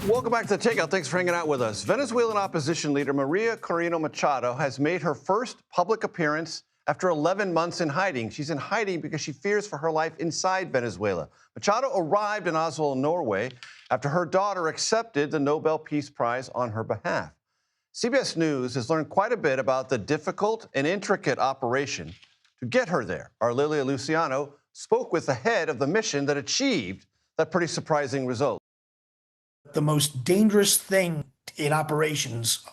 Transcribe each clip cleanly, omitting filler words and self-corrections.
Welcome back to The Takeout. Thanks for hanging out with us. Venezuelan opposition leader María Corina Machado has made her first public appearance after 11 months in hiding. She's in hiding because she fears for her life inside Venezuela. Machado arrived in Oslo, Norway, after her daughter accepted the Nobel Peace Prize on her behalf. CBS News has learned quite a bit about the difficult and intricate operation to get her there. Our Lilia Luciano spoke with the head of the mission that achieved that pretty surprising result. The most dangerous thing in operations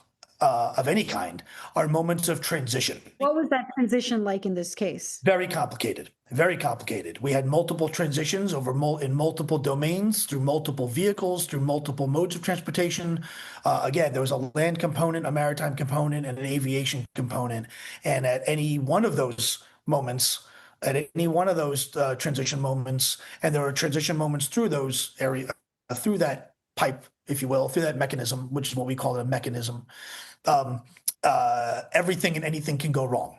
of any kind are moments of transition. What was that transition like in this case? Very complicated, very complicated. We had multiple transitions in multiple domains, through multiple vehicles, through multiple modes of transportation. Again, there was a land component, a maritime component, and an aviation component. And at any one of those moments, transition moments, and there were transition moments through those areas, through that pipe, if you will, through that mechanism, which is what we call it, a mechanism, everything and anything can go wrong.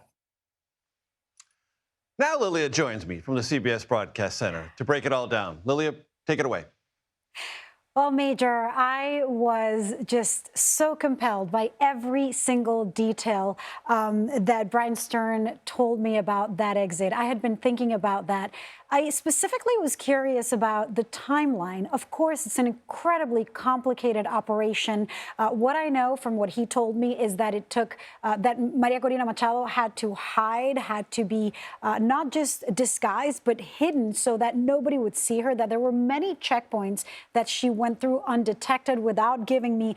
Now Lilia joins me from the CBS Broadcast Center to break it all down. Lilia, take it away. Well, Major, I was just so compelled by every single detail that Brian Stern told me about that exit. I had been thinking about that. I specifically was curious about the timeline. Of course, it's an incredibly complicated operation. What I know from what he told me is that it took, that María Corina Machado had to hide, had to be not just disguised, but hidden so that nobody would see her, that there were many checkpoints that she went through undetected without giving me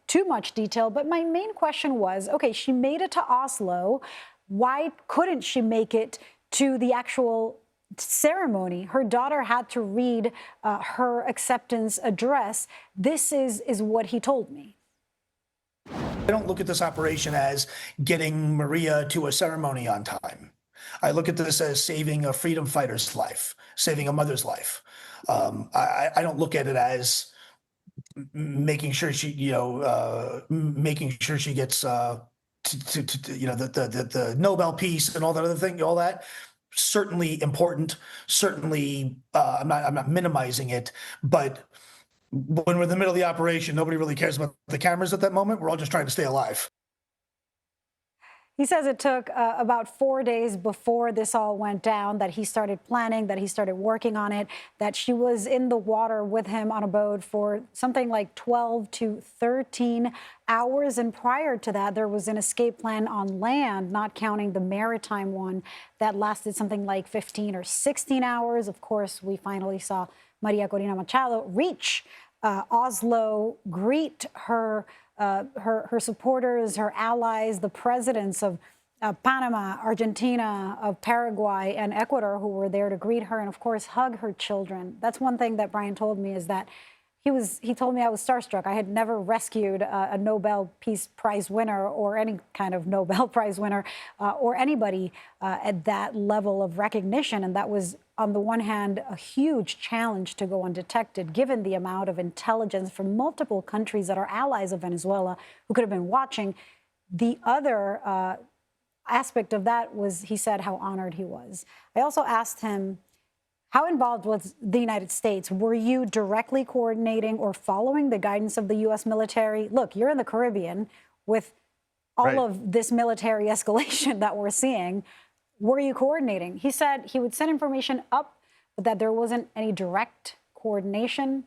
too much detail. But my main question was, okay, she made it to Oslo. Why couldn't she make it to the actual ceremony? Her daughter had to read her acceptance address. This is what he told me. I don't look at this operation as getting Maria to a ceremony on time. I look at this as saving a freedom fighter's life, saving a mother's life. I don't look at it as making sure she, making sure she gets the Nobel Peace and all that other thing, all that. Certainly important. Certainly, I'm not minimizing it, but when we're in the middle of the operation, nobody really cares about the cameras at that moment. We're all just trying to stay alive. He says it took about 4 days before this all went down that he started planning, that he started working on it, that she was in the water with him on a boat for something like 12 to 13 hours. And prior to that, there was an escape plan on land, not counting the maritime one, that lasted something like 15 or 16 hours. Of course, we finally saw María Corina Machado reach Oslo, greet her supporters, her allies, the presidents of Panama, Argentina, of Paraguay, and Ecuador, who were there to greet her and, of course, hug her children. That's one thing that Brian told me, is that he told me I was starstruck. I had never rescued a Nobel Peace Prize winner, or any kind of Nobel Prize winner, or anybody at that level of recognition. And that was, on the one hand, a huge challenge to go undetected, given the amount of intelligence from multiple countries that are allies of Venezuela who could have been watching. The other aspect of that was, he said, how honored he was. I also asked him, how involved was the United States? Were you directly coordinating or following the guidance of the U.S. military? Look, you're in the Caribbean with all of this military escalation that we're seeing. Were you coordinating? He said he would send information up, but that there wasn't any direct coordination.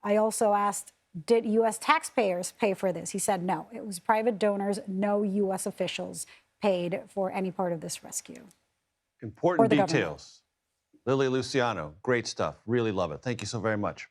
I also asked, did U.S. taxpayers pay for this? He said no. It was private donors. No U.S. officials paid for any part of this rescue. Important details. Lilia Luciano, great stuff. Really love it. Thank you so very much.